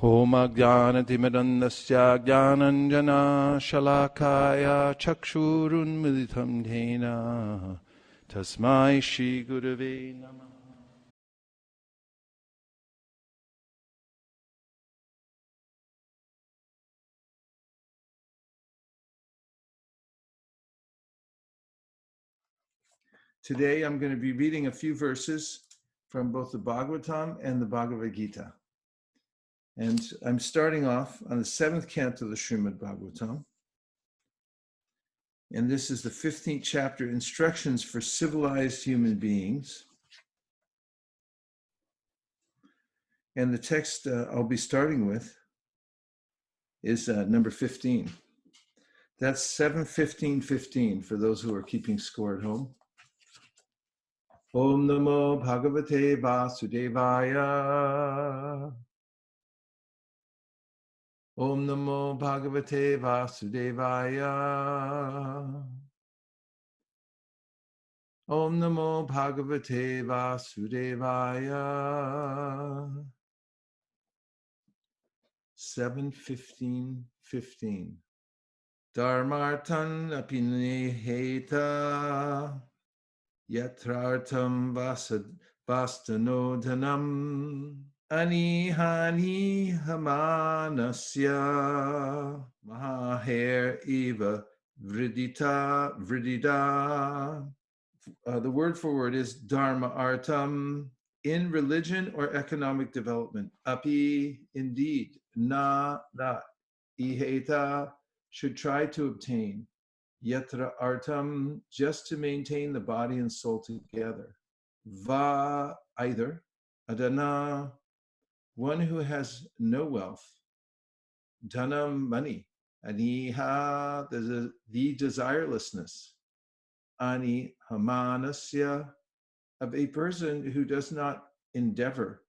Om Ajnanatimidandasya Jnananjana Shalakaya Chakshurun Militam Dhena Tasmai Shri Gurave Namah. Today I'm going to be reading a few verses from both the Bhagavatam and the Bhagavad Gita. And I'm starting off on the 7th canto of the Srimad Bhagavatam. And this is the 15th chapter, Instructions for Civilized Human Beings. And the text I'll be starting with is number 15. That's 7:15:15 for those who are keeping score at home. Om Namo Bhagavate Vasudevaya. Om Namo Bhagavate Vasudevaya. Om Namo Bhagavate Vasudevaya. 7:15:15. Dharmartan apineheta yatrartam vastanodhanam anihani hamanasya mahaher eva vridita. The word for word is dharma artam, in religion or economic development. Api, indeed. Na, not. Iheta, should try to obtain. Yatra artam, just to maintain the body and soul together. Va, either. Adana, one who has no wealth. Dhanam, money. Aniha, the desirelessness. Ani hamanasya, of a person who does not endeavor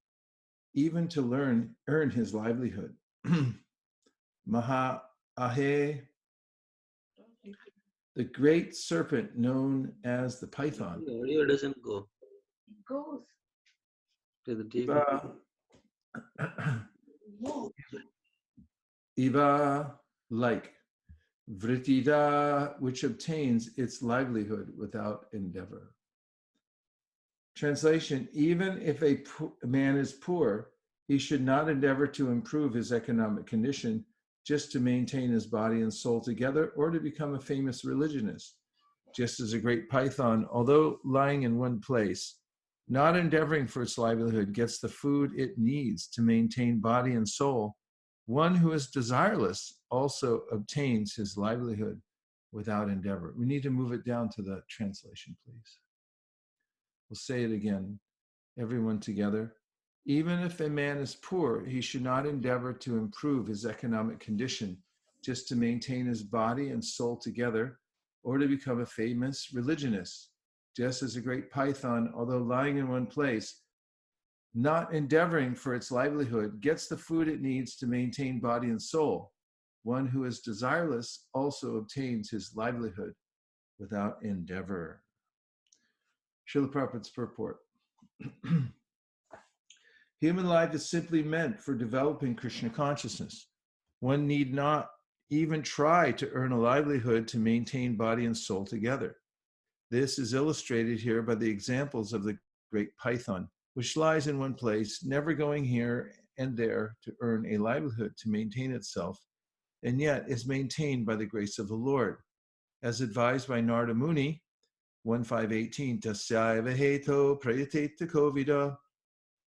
even to earn his livelihood. Maha ahe, the great serpent known as the python. The audio doesn't go. It goes. To the TV. Iva, like. Vritida, which obtains its livelihood without endeavor. Translation, even if a man is poor, he should not endeavor to improve his economic condition just to maintain his body and soul together or to become a famous religionist. Just as a great python, although lying in one place, not endeavoring for its livelihood, gets the food it needs to maintain body and soul, one who is desireless also obtains his livelihood without endeavor. We need to move it down to the translation, please. We'll say it again, everyone together. Even if a man is poor, he should not endeavor to improve his economic condition just to maintain his body and soul together or to become a famous religionist. Just as a great python, although lying in one place, not endeavoring for its livelihood, gets the food it needs to maintain body and soul. One who is desireless also obtains his livelihood without endeavor. Srila Prabhupada's purport. Human life is simply meant for developing Krishna consciousness. One need not even try to earn a livelihood to maintain body and soul together. This is illustrated here by the examples of the great python, which lies in one place, never going here and there to earn a livelihood to maintain itself, and yet is maintained by the grace of the Lord. As advised by Narada Muni, 1.5.18, Tasyaiva heto prayateta kovida.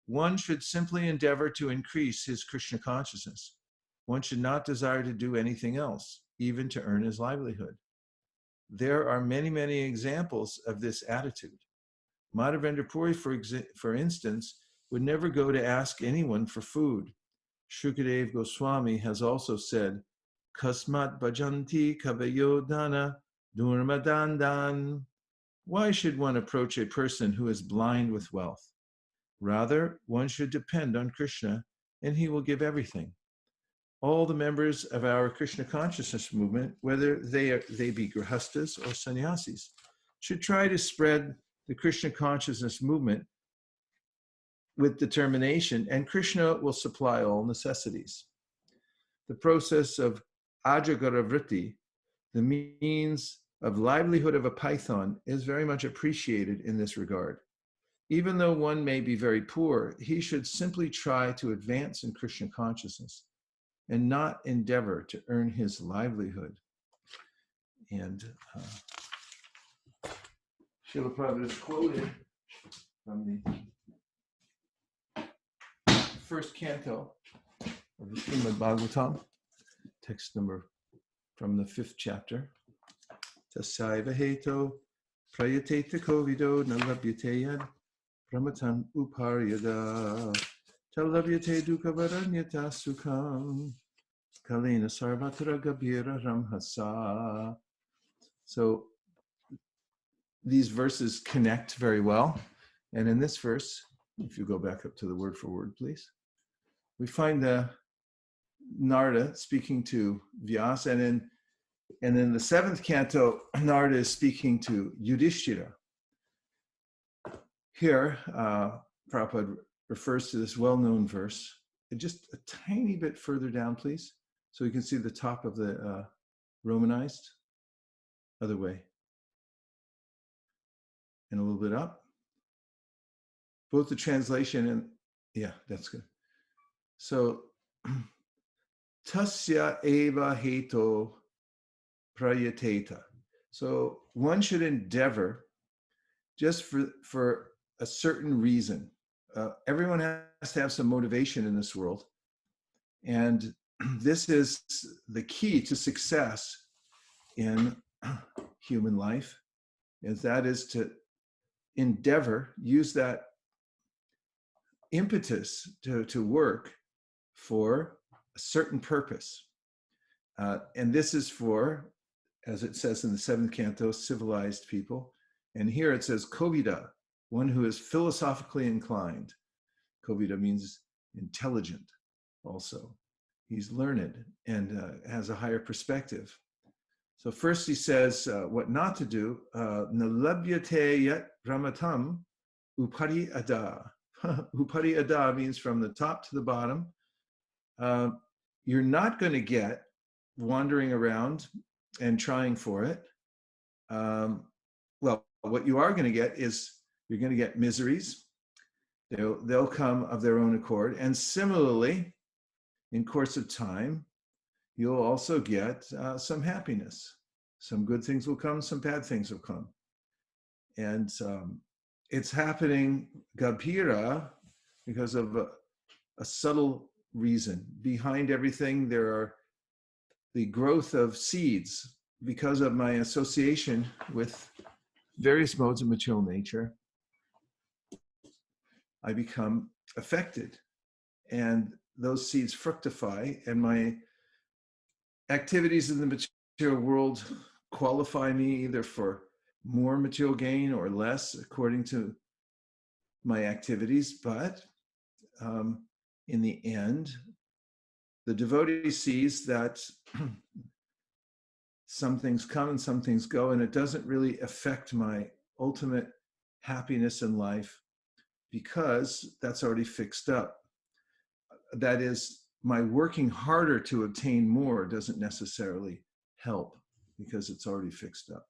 One should simply endeavor to increase his Krishna consciousness. One should not desire to do anything else, even to earn his livelihood. There are many, many examples of this attitude. Madhavendra Puri, for instance, would never go to ask anyone for food. Shukadev Goswami has also said, Kasmat bhajanti kavayodhana durmadandan. Why should one approach a person who is blind with wealth? Rather, one should depend on Krishna, and he will give everything. All the members of our Krishna consciousness movement, whether they be grihastas or sannyasis, should try to spread the Krishna consciousness movement with determination, and Krishna will supply all necessities. The process of ajagara the means of livelihood of a python, is very much appreciated in this regard. Even though one may be very poor, he should simply try to advance in Krishna consciousness and not endeavor to earn his livelihood. And Srila Prabhupada is quoted from the first canto of the Srimad Bhagavatam, text number from the 5th chapter. Tasaiva heto prayateta kovido nalabhyate yad pramatan uparyada talabhyate dukavaranyata sukham kalena sarvatra gabhira ramhasa. So these verses connect very well. And in this verse, if you go back up to the word for word, please, we find Narada speaking to Vyasa, and in the 7th canto, Narada is speaking to Yudhishthira. Here, Prabhupada refers to this well-known verse. Just a tiny bit further down, please, so you can see the top of the Romanized. Other way. And a little bit up. Both the translation and, yeah, that's good. So, tasya eva heto prayateta. So one should endeavor just for a certain reason. Everyone has to have some motivation in this world. And this is the key to success in human life, is that is to endeavor, use that impetus to work for a certain purpose. And this is for, as it says in the 7th canto, civilized people. And here it says Kovida, one who is philosophically inclined. Kovida means intelligent also. He's learned and has a higher perspective. So first he says what not to do. Nalabhyate yat ramatam upari ada. Upari ada means from the top to the bottom. You're not going to get wandering around and trying for it. Well, what you are going to get is you're going to get miseries. They'll come of their own accord. And similarly, in course of time, you'll also get some happiness. Some good things will come, some bad things will come. And it's happening gabhira because of a subtle reason. Behind everything, there are the growth of seeds. Because of my association with various modes of material nature, I become affected. And those seeds fructify, and my activities in the material world qualify me either for more material gain or less according to my activities. But in the end, the devotee sees that some things come and some things go, and it doesn't really affect my ultimate happiness in life because that's already fixed up. That is, my working harder to obtain more doesn't necessarily help because it's already fixed up.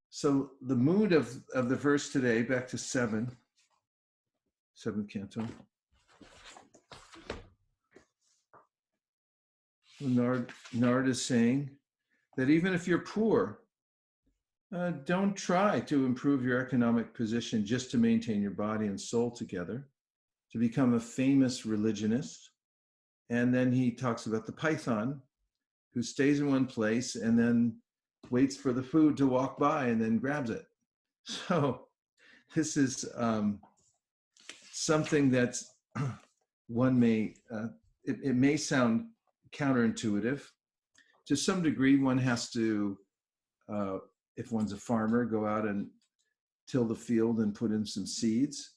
So the mood of the verse today, back to 7th canto. Narada is saying that even if you're poor, don't try to improve your economic position just to maintain your body and soul together, to become a famous religionist. And then he talks about the python who stays in one place and then waits for the food to walk by and then grabs it. So this is something that's one may, it may sound counterintuitive. To some degree, one has to, if one's a farmer, go out and till the field and put in some seeds.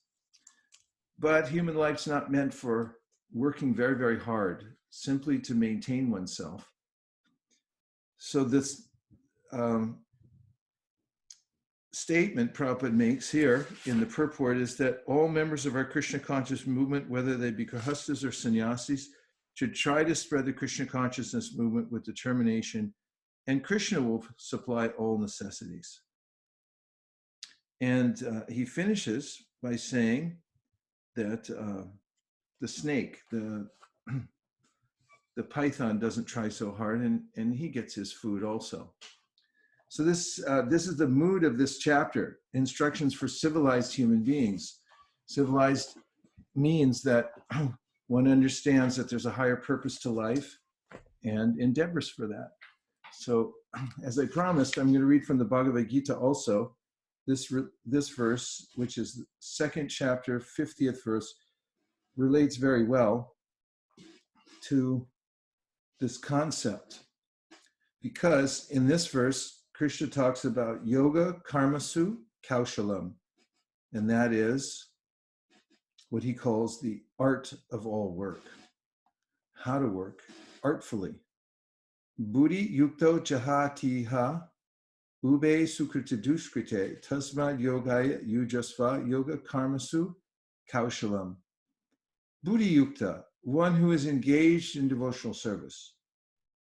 But human life's not meant for working very, very hard, simply to maintain oneself. So this statement Prabhupada makes here in the purport is that all members of our Krishna conscious movement, whether they be grihastas or sannyasis, should try to spread the Krishna consciousness movement with determination, and Krishna will supply all necessities. And he finishes by saying that the snake, the python doesn't try so hard, and he gets his food also. So this is the mood of this chapter, instructions for civilized human beings. Civilized means that one understands that there's a higher purpose to life and endeavors for that. So as I promised, I'm going to read from the Bhagavad Gita also. This verse, which is the second chapter, 50th verse, relates very well to this concept. Because in this verse, Krishna talks about yoga, karmasu, kaushalam, and that is what he calls the art of all work. How to work artfully. Buddhi yukto jahatiha ube sukrita duskrite tasmad yogaya yujasva yoga karmasu kaushalam. Buddhi yukta, one who is engaged in devotional service.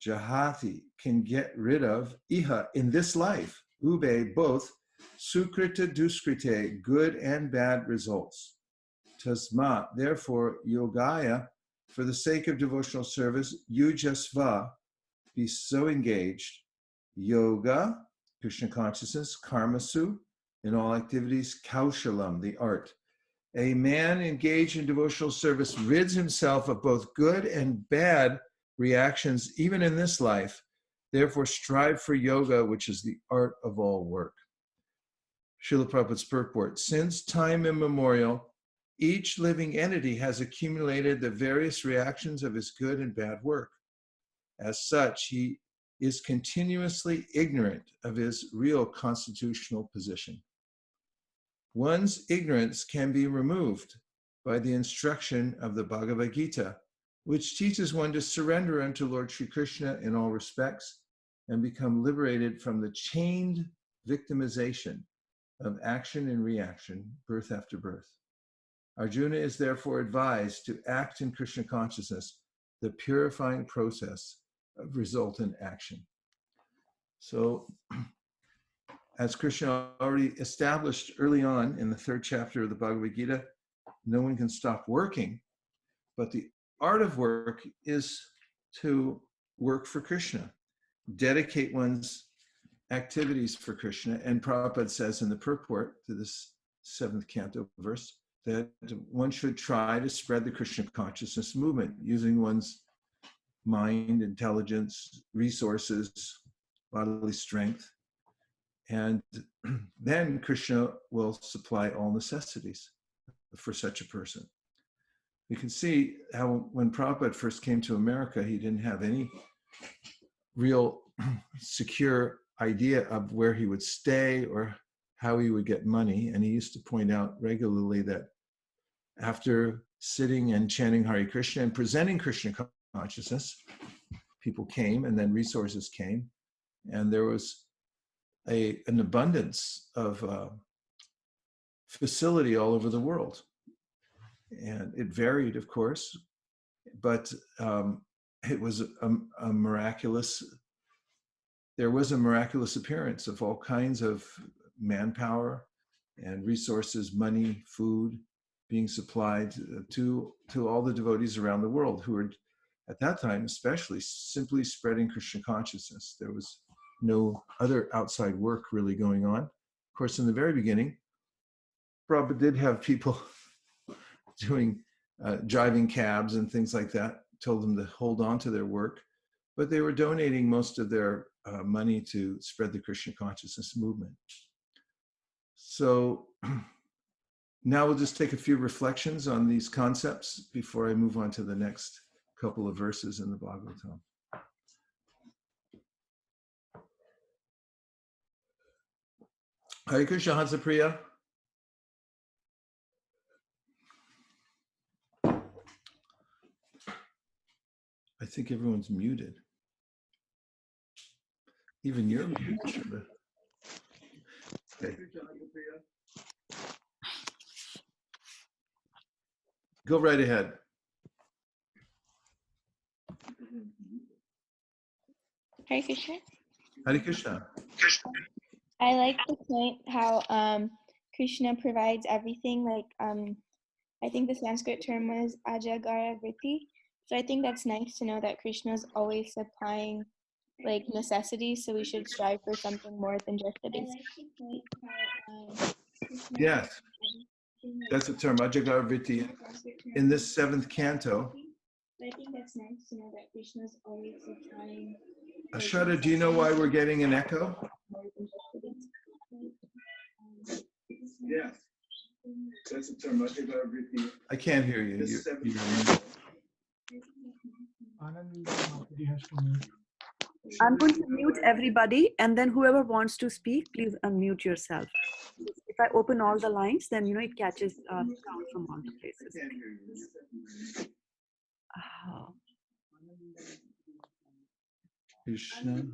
Jahati, can get rid of, iha, in this life, ube, both, sukrita duskrite, good and bad results. Tasma, therefore, yogaya, for the sake of devotional service, yujasva, be so engaged, yoga, Krishna consciousness, karmasu, in all activities, kaushalam, the art. A man engaged in devotional service rids himself of both good and bad reactions, even in this life. Therefore, strive for yoga, which is the art of all work. Srila Prabhupada's purport. Since time immemorial, each living entity has accumulated the various reactions of his good and bad work. As such, he is continuously ignorant of his real constitutional position. One's ignorance can be removed by the instruction of the Bhagavad Gita, which teaches one to surrender unto Lord Sri Krishna in all respects and become liberated from the chained victimization of action and reaction, birth after birth. Arjuna is therefore advised to act in Krishna consciousness, the purifying process of resultant action. So, as Krishna already established early on in the third chapter of the Bhagavad Gita, no one can stop working, but the art of work is to work for Krishna, dedicate one's activities for Krishna. And Prabhupada says in the purport to this 7th canto verse that one should try to spread the Krishna consciousness movement using one's mind, intelligence, resources, bodily strength. And then Krishna will supply all necessities for such a person. You can see how when Prabhupada first came to America, he didn't have any real secure idea of where he would stay or how he would get money. And he used to point out regularly that after sitting and chanting Hare Krishna and presenting Krishna consciousness, people came and then resources came. And there was an abundance of facility all over the world. And it varied, of course, but it was a miraculous, there was a miraculous appearance of all kinds of manpower and resources, money, food being supplied to all the devotees around the world who were, at that time especially, simply spreading Krishna consciousness. There was no other outside work really going on. Of course, in the very beginning, Prabhupada did have people doing driving cabs and things like that, told them to hold on to their work, but they were donating most of their money to spread the Krishna consciousness movement. So now we'll just take a few reflections on these concepts before I move on to the next couple of verses in the Bhagavatam. Hare Krishna, Hansapriya. I think everyone's muted. Even you're muted, Shraddha. Okay. Go right ahead. Hare Krishna. Hare Krishna. I like the point how Krishna provides everything. Like I think the Sanskrit term was ajagara vritti. So I think that's nice to know that Krishna is always supplying like necessities. So we should strive for something more than just the basic. Yes, that's the term, ajagara vritti. In this 7th canto, I think that's nice to know that Krishna is always supplying. Ashada, do you know why we're getting an echo? Yes, that's the term, ajagara vritti. I can't hear you. I'm going to mute everybody, and then whoever wants to speak, please unmute yourself. If I open all the lines, then it catches sound from all the places. Oh. Krishna.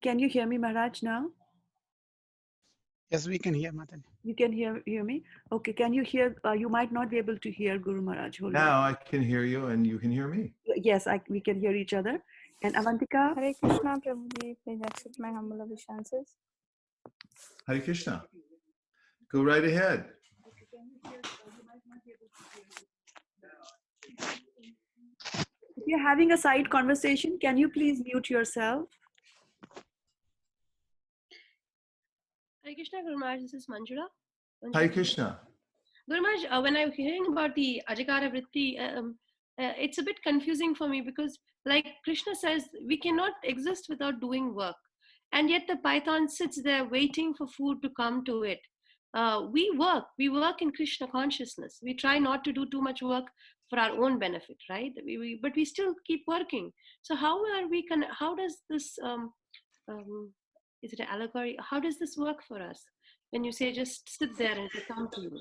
Can you hear me, Maharaj, now? Yes, we can hear, Mataji. You can hear me? Okay, can you hear? You might not be able to hear Guru Maharaj. Hold Now on. I can hear you and you can hear me. Yes, we can hear each other. And Avantika? Hare Krishna, Prabhuji, please accept my humble obeisances. Hare Krishna. Go right ahead. If you're having a side conversation, can you please mute yourself? Hare Krishna, Guru Maharaj, this is Manjula. Hare Krishna. Guru Maharaj, when I'm hearing about the Ajagara Vritti, it's a bit confusing for me because like Krishna says, we cannot exist without doing work. And yet the python sits there waiting for food to come to it. We work in Krishna consciousness. We try not to do too much work for our own benefit, right? But we still keep working. So how does this, is it an allegory? How does this work for us? When you say just sit there and it will come to you.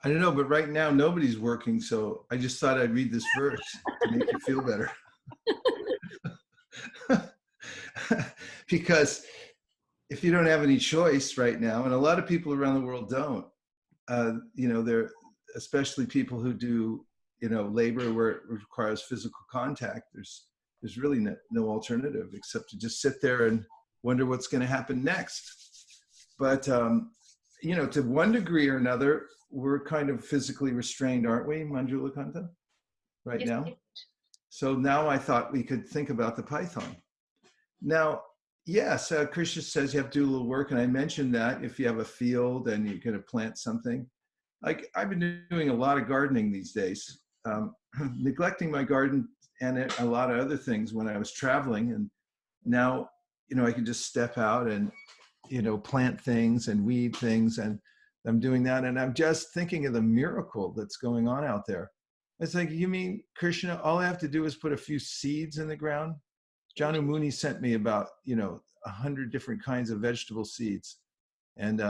I don't know, but right now nobody's working, so I just thought I'd read this verse to make you feel better. Because if you don't have any choice right now, and a lot of people around the world don't, they're especially people who do, labor where it requires physical contact. There's really no alternative except to just sit there and wonder what's going to happen next. But to one degree or another, we're kind of physically restrained, aren't we, Manjula Kanta, right now? So now I thought we could think about the python. Now, yes, Krishna says you have to do a little work, and I mentioned that if you have a field and you're going to plant something. Like I've been doing a lot of gardening these days, neglecting my garden and a lot of other things when I was traveling, and now I can just step out and plant things and weed things, and I'm doing that, and I'm just thinking of the miracle that's going on out there. It's like, you mean, Krishna, all I have to do is put a few seeds in the ground? Janu Muni sent me about 100 different kinds of vegetable seeds, and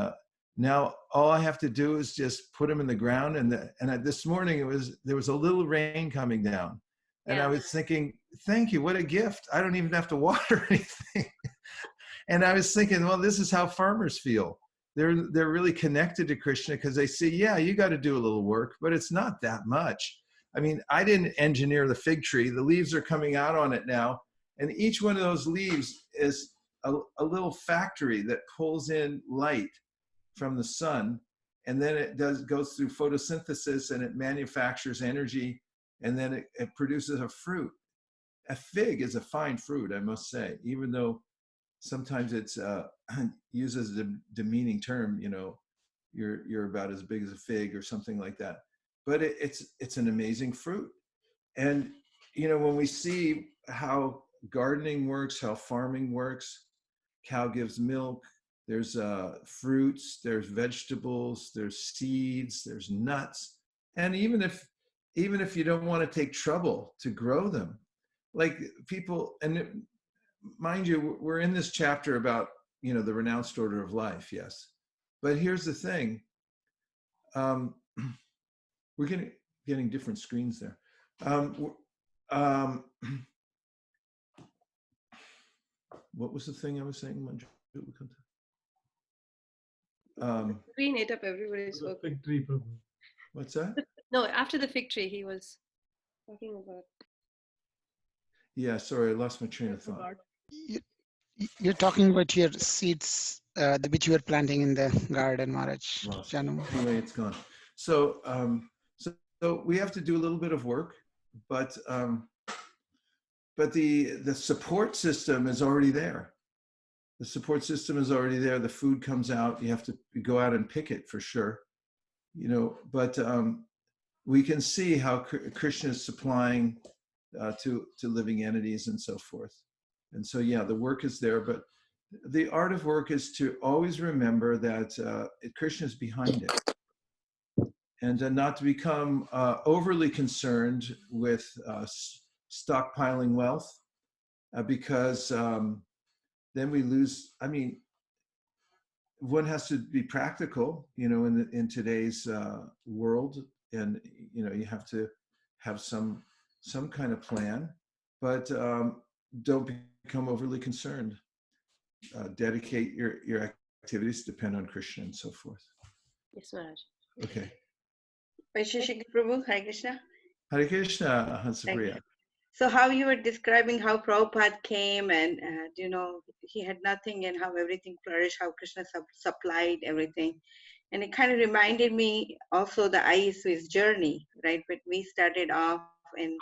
now all I have to do is just put them in the ground. And this morning there was a little rain coming down, and I was thinking, thank you, what a gift! I don't even have to water anything. And I was thinking, well, this is how farmers feel. They're really connected to Krishna because they say, yeah, you got to do a little work, but it's not that much. I mean, I didn't engineer the fig tree. The leaves are coming out on it now. And each one of those leaves is a little factory that pulls in light from the sun. And then it goes through photosynthesis and it manufactures energy. And then it produces a fruit. A fig is a fine fruit, I must say, even though sometimes it's used as a demeaning term, you're about as big as a fig or something like that. But it's an amazing fruit. And, when we see how gardening works, how farming works, cow gives milk, there's fruits, there's vegetables, there's seeds, there's nuts. And even if you don't want to take trouble to grow them, like people, and mind you, we're in this chapter about, the renounced order of life, yes. But here's the thing. We're getting different screens there. what was the thing I was saying? Manju? Green ate up everybody's work. Fig tree, Prabhu. What's that? No, after the fig tree, he was talking about. Yeah, sorry, I lost my train of thought. You're talking about your seeds, which you were planting in the garden, Maharaj. Lost. Janu. Anyway, it's gone. So, so we have to do a little bit of work, but the support system is already there. The support system is already there. The food comes out. You have to go out and pick it for sure, you know. But we can see how Krishna is supplying to living entities and so forth. And so, yeah, the work is there. But the art of work is to always remember that Krishna is behind it, and not to become overly concerned with stockpiling wealth, because then we lose. I mean, one has to be practical, you know, in today's world, and you know, you have to have some kind of plan, but don't become overly concerned. Dedicate your activities, depend on Krishna and so forth. Yes, Maharaj. Okay. Vaisesika Prabhu, Hare Krishna. Hare Krishna, Thank Hansapriya. you. So how you were describing how Prabhupada came and, you know, he had nothing and how everything flourished, how Krishna supplied everything. And it kind of reminded me also the ISV's journey, right? But we started off and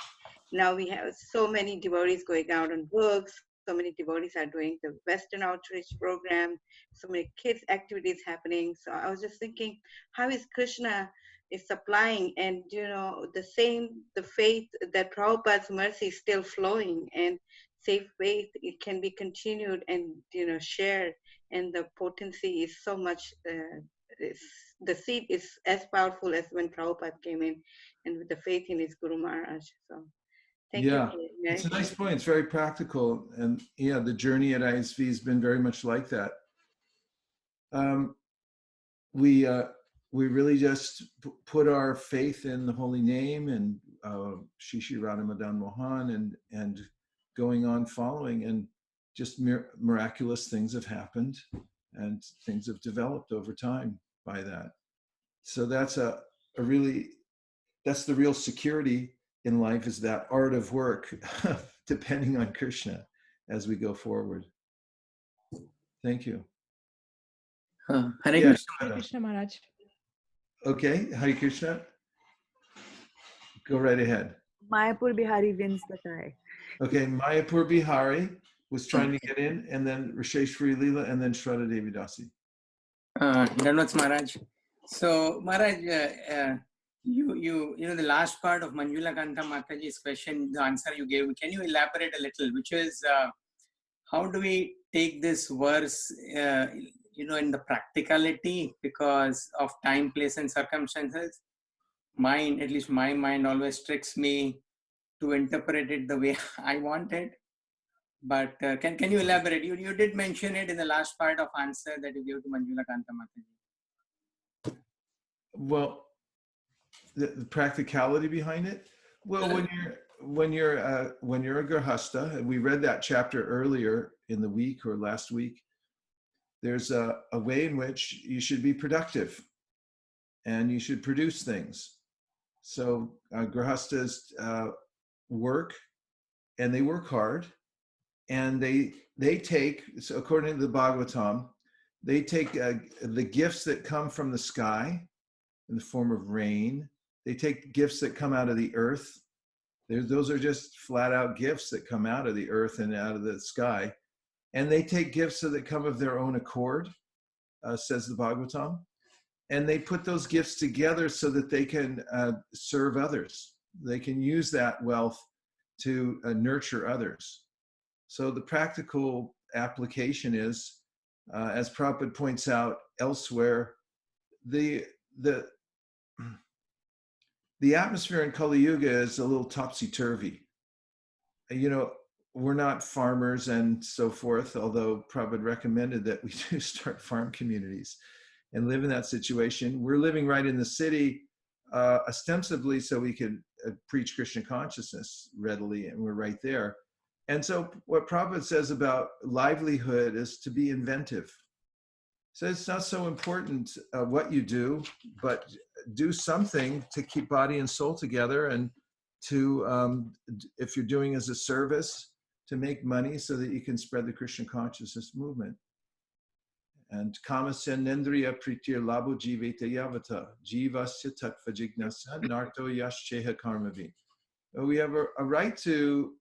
now we have so many devotees going out on books, so many devotees are doing the Western outreach program, so many kids activities happening. So I was just thinking, how is Krishna is supplying, and you know, the faith that Prabhupada's mercy is still flowing, and safe faith, it can be continued and, you know, shared, and the potency is so much, the seed is as powerful as when Prabhupada came in and with the faith in his Guru Maharaj. So thank you. Yeah, it's a nice point. It's very practical, and yeah, the journey at ISV has been very much like that. We really just put our faith in the holy name and Shishi Radha Madan Mohan and going on following, and just miraculous things have happened and things have developed over time by that. So that's that's the real security in life, is that art of work, depending on Krishna as we go forward. Thank you. Hare Yeah, Krishna. Hare Krishna Maharaj. Okay, Hare Krishna. Go right ahead. Mayapur Bihari wins the tie. Okay, Mayapur Bihari was trying to get in, and then Risheshwari Leela, and then Shraddha Devi Dasi. Danvats Maharaj. So Maharaj, you know the last part of Manjula Kanta Mataji's question, the answer you gave, can you elaborate a little, which is how do we take this verse, you know, in the practicality, because of time, place and circumstances? Mine, at least my mind, always tricks me to interpret it the way I want it. But can you elaborate? You did mention it in the last part of answer that you gave to Manjula Kanta Mataji. Well, the practicality behind it. Well, when you're a Grihastha, and we read that chapter earlier in the week or last week, there's a way in which you should be productive and you should produce things. So Grihasthas work, and they work hard, and they take, so according to the Bhagavatam, they take the gifts that come from the sky in the form of rain. They take gifts that come out of the earth. Those are just flat out gifts that come out of the earth and out of the sky. And they take gifts that come of their own accord, says the Bhagavatam. And they put those gifts together so that they can serve others. They can use that wealth to nurture others. So the practical application is, as Prabhupada points out elsewhere, the atmosphere in Kali Yuga is a little topsy-turvy. You know, we're not farmers and so forth, although Prabhupada recommended that we do start farm communities and live in that situation. We're living right in the city, ostensibly so we could preach Krishna consciousness readily, and we're right there. And so what Prabhupada says about livelihood is to be inventive. So it's not so important what you do, but do something to keep body and soul together, and to, if you're doing as a service, to make money so that you can spread the Krishna consciousness movement. And kamasya nendriya pritir labo jiveta yavata jivasya tattva jignasa narto yascheha karmavi. We have a right to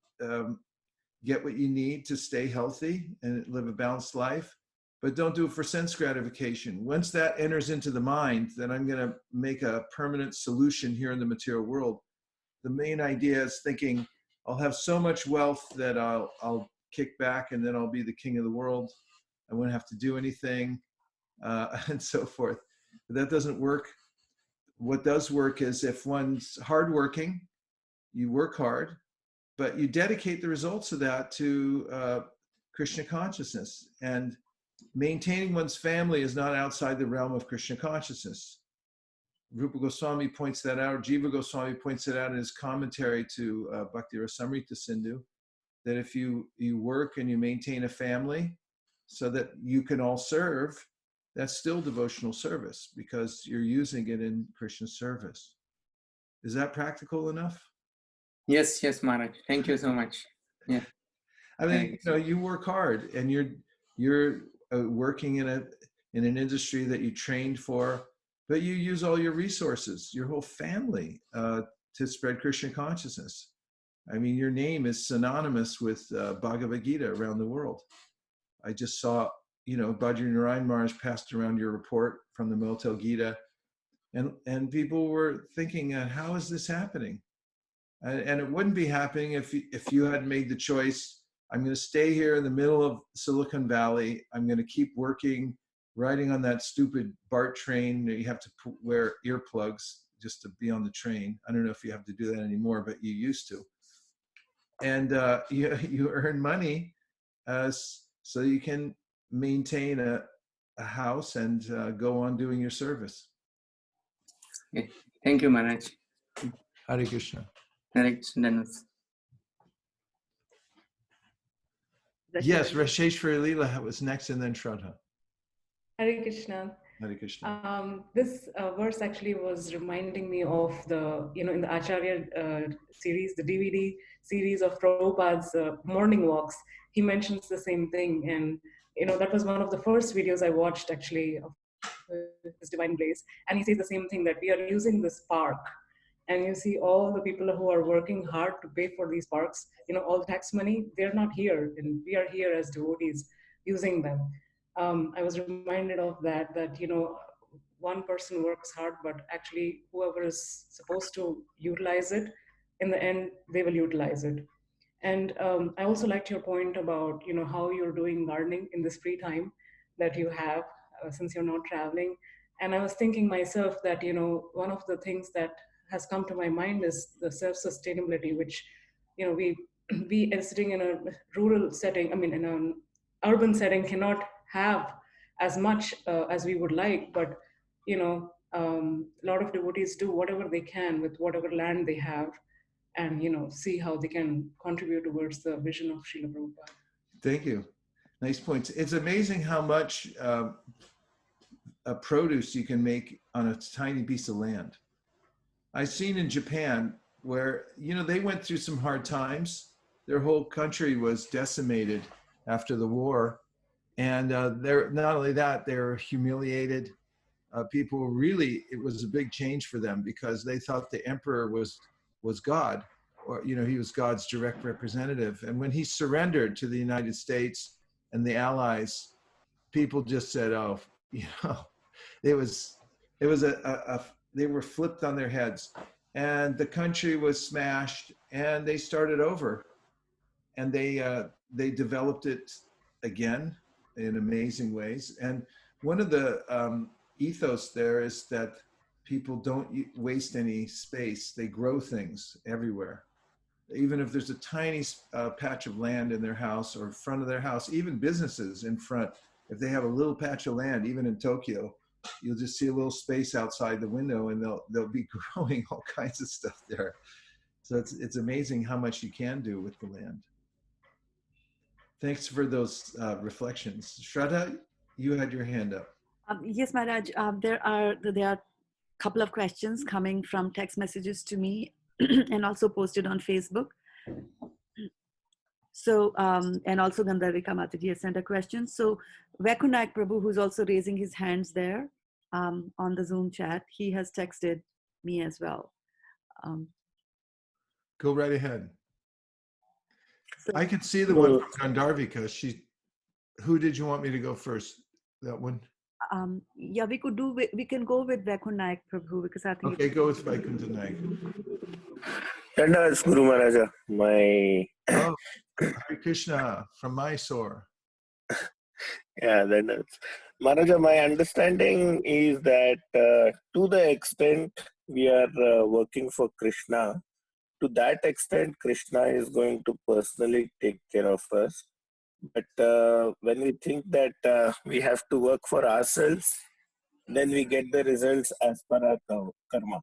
get what you need to stay healthy and live a balanced life, but don't do it for sense gratification. Once that enters into the mind, then I'm going to make a permanent solution here in the material world. The main idea is thinking, I'll have so much wealth that I'll kick back and then I'll be the king of the world. I won't have to do anything, and so forth. But that doesn't work. What does work is if one's hardworking, you work hard, but you dedicate the results of that to Krishna consciousness. And maintaining one's family is not outside the realm of Krishna consciousness. Rupa Goswami points that out. Jiva Goswami points it out in his commentary to Bhakti Rasamrita Sindhu, that if you work and you maintain a family so that you can all serve, that's still devotional service because you're using it in Krishna's service. Is that practical enough? Yes, yes, Maharaj. Thank you so much. Yeah. I mean, you work hard, and you're working in an industry that you trained for, but you use all your resources, your whole family, to spread Krishna consciousness. I mean, your name is synonymous with Bhagavad Gita around the world. I just saw, Bhadri Narayan Maharaj passed around your report from the Motel Gita, and people were thinking, how is this happening? And it wouldn't be happening if you had made the choice, I'm going to stay here in the middle of Silicon Valley. I'm going to keep working, riding on that stupid BART train. You have to wear earplugs just to be on the train. I don't know if you have to do that anymore, but you used to. And you earn money so you can maintain a house and go on doing your service. Okay. Thank you, Maharaj. Hare Krishna. Hare Krishna. Yes, Rasheshwari Leela was next, and then Shraddha. Hare Krishna. Hare Krishna. This verse actually was reminding me of the, in the Acharya series, the DVD series of Prabhupada's morning walks. He mentions the same thing. And, that was one of the first videos I watched actually of his Divine Grace. And he says the same thing, that we are using this park. And you see all the people who are working hard to pay for these parks, all the tax money, they're not here. And we are here as devotees using them. I was reminded of that, one person works hard, but actually whoever is supposed to utilize it, in the end, they will utilize it. And I also liked your point about, how you're doing gardening in this free time that you have since you're not traveling. And I was thinking myself that, one of the things that has come to my mind is the self-sustainability, which, we are sitting in a rural setting, in an urban setting, cannot have as much as we would like, but a lot of devotees do whatever they can with whatever land they have, and see how they can contribute towards the vision of Srila Prabhupada. Thank you. Nice points. It's amazing how much produce you can make on a tiny piece of land. I've seen in Japan where, they went through some hard times. Their whole country was decimated after the war. And they're not only that, they were humiliated. People really, it was a big change for them because they thought the emperor was God, or he was God's direct representative. And when he surrendered to the United States and the Allies, people just said, "Oh, it was they were flipped on their heads, and the country was smashed, and they started over, and they developed it again in amazing ways. And one of the ethos there is that people don't waste any space. They grow things everywhere. Even if there's a tiny patch of land in their house or in front of their house, even businesses in front, if they have a little patch of land, even in Tokyo, you'll just see a little space outside the window and they'll be growing all kinds of stuff there. So it's amazing how much you can do with the land. Thanks for those reflections. Shraddha, you had your hand up. Yes, Maharaj, there are a couple of questions coming from text messages to me and also posted on Facebook. So, and also Gandharvika Mataji has sent a question. So Vaikunak Prabhu, who's also raising his hands there on the Zoom chat, he has texted me as well. Go right ahead. So, I can see the one from Gandharvika. Who did you want me to go first? That one? yeah, we can go with Vaikunak Prabhu because I think. Okay, go with Vaikuntanaik. That's Guru Maharaja. My oh, Hare Krishna from Mysore. Yeah, that's Maharaja. My understanding is that to the extent we are working for Krishna, to that extent Krishna is going to personally take care of us. But when we think that we have to work for ourselves, then we get the results as per our karma.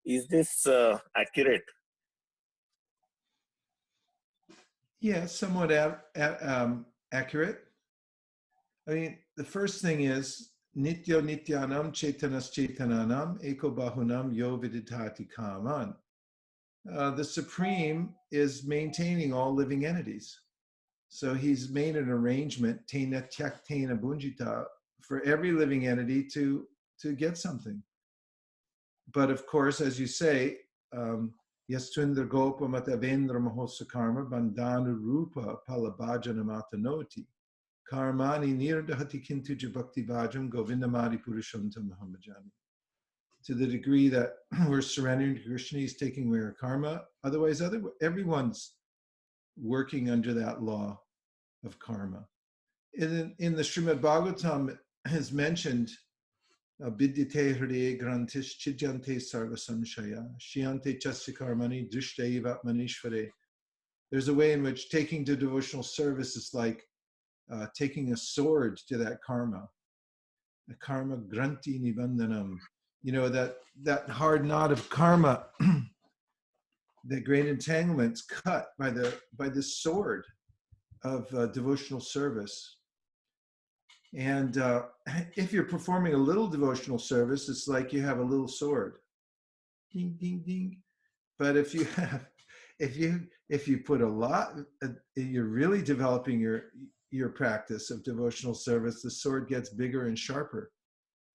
Is this accurate? Yeah, somewhat accurate. I mean, the first thing is Nityo Nityanam Chaitanas Chaitananam Eko Bahunam Yo Viditati Kaman. The Supreme is maintaining all living entities. So he's made an arrangement, Tena Tyak Tena Bunjita, for every living entity to get something. But of course, as you say, Yastundra Gopa Matavendra Mahosakarma Bandhanu Rupa Palabhajana Matanoti Karmani Nirdahati Kintuja Bhakti Bhajam Govindamadi Purushanta Mahamajani. To the degree that we're surrendering to Krishna, he's taking away our karma. Otherwise, everyone's working under that law of karma. In the Srimad Bhagavatam has mentioned Vidyate Hridaye Grantish Chijante Sarva Samshaya Shiyante Chasya Karmani Drishtaiva Manishvare. There's a way in which taking to devotional service is like taking a sword to that karma. The karma granti nibandhanam. You know, that hard knot of karma, the great entanglements cut by the sword of devotional service. And if you're performing a little devotional service, it's like you have a little sword. Ding, ding, ding. But if you put a lot, you're really developing your practice of devotional service, the sword gets bigger and sharper,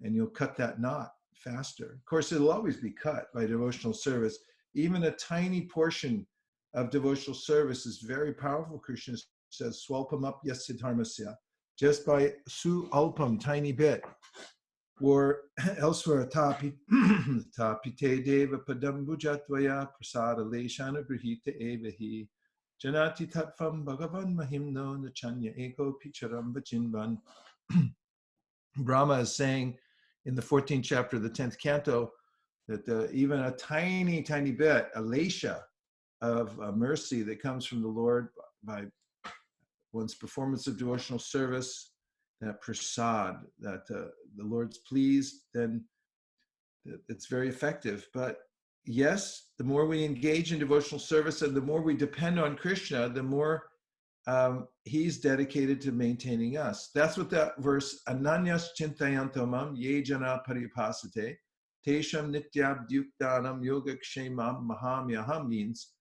and you'll cut that knot faster. Of course, it'll always be cut by devotional service. Even a tiny portion of devotional service is very powerful. Krishna says, swalpam up yasidharmasya. Just by su alpam, tiny bit. Or elsewhere, tapite deva padam bhujatvaya prasada leshana grihita evahi janati tatvam bhagavan mahimno nachanya eko picharam vachinvan. Brahma is saying in the 14th chapter of the 10th canto that even a tiny, tiny bit, a lesha of mercy that comes from the Lord by one's performance of devotional service, that prasad, that the Lord's pleased, then it's very effective. But yes, the more we engage in devotional service and the more we depend on Krishna, the more he's dedicated to maintaining us. That's what that verse, Ananyas Chintayantamam Ye Jana Paripasate Tesham Nityabdyuktanam Yogakshemam Mahamyaham means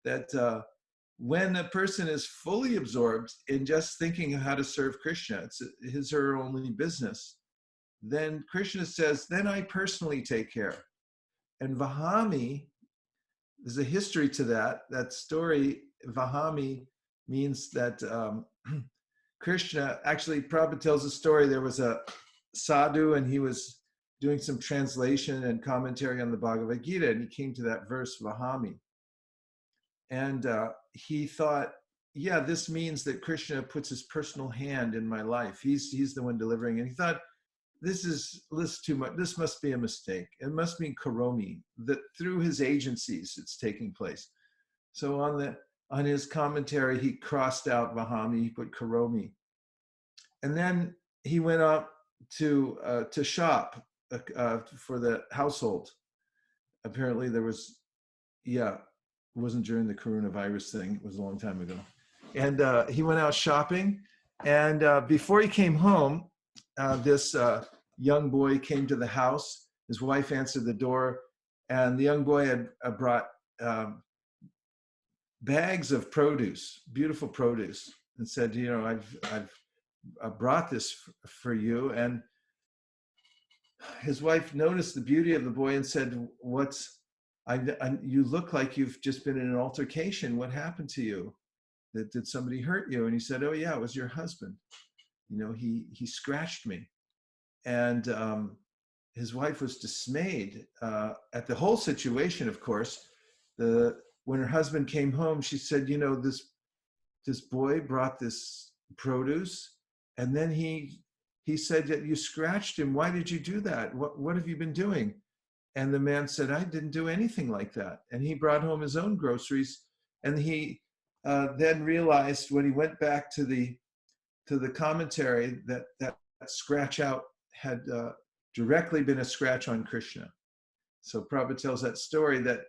that when a person is fully absorbed in just thinking of how to serve Krishna, it's his or her only business, then Krishna says, then I personally take care. And Vahami, there's a history to that story. Vahami means that Krishna, actually Prabhupada tells a story, there was a sadhu and he was doing some translation and commentary on the Bhagavad Gita, and he came to that verse, Vahami. And he thought, yeah, this means that Krishna puts his personal hand in my life. He's the one delivering. And he thought, this is too much. This must be a mistake. It must mean karomi, that through his agencies it's taking place. So on his commentary, he crossed out Vahami, he put karomi. And then he went up to shop for the household. Apparently there was, it wasn't during the coronavirus thing. It was a long time ago. And he went out shopping. And before he came home, this young boy came to the house. His wife answered the door, and the young boy had brought bags of produce, beautiful produce, and said, you know, I've brought this for you. And his wife noticed the beauty of the boy and said, you look like you've just been in an altercation. What happened to you? Did somebody hurt you? And he said, oh yeah, it was your husband. You know, he scratched me. And his wife was dismayed at the whole situation, of course. When her husband came home, she said, you know, this boy brought this produce, and then he said that you scratched him. Why did you do that? What have you been doing? And the man said, I didn't do anything like that. And he brought home his own groceries. And he then realized when he went back to the commentary that scratch out had directly been a scratch on Krishna. So Prabhupada tells that story that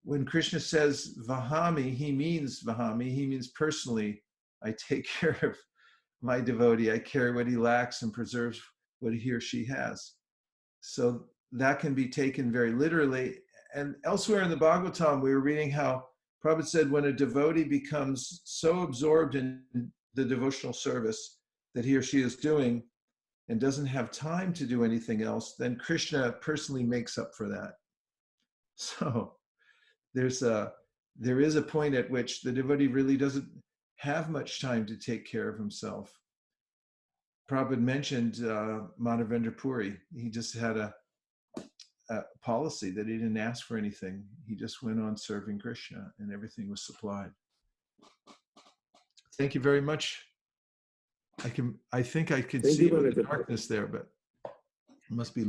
when Krishna says Vahami, he means Vahami. He means personally, I take care of my devotee. I carry what he lacks and preserves what he or she has. So that can be taken very literally. And elsewhere in the Bhagavatam, we were reading how Prabhupada said when a devotee becomes so absorbed in the devotional service that he or she is doing and doesn't have time to do anything else, then Krishna personally makes up for that. So there is a point at which the devotee really doesn't have much time to take care of himself. Prabhupada mentioned Madhavendra Puri. He just had a policy that he didn't ask for anything. He just went on serving Krishna and everything was supplied. Thank you very much. I think I could see you in the darkness there, but it must be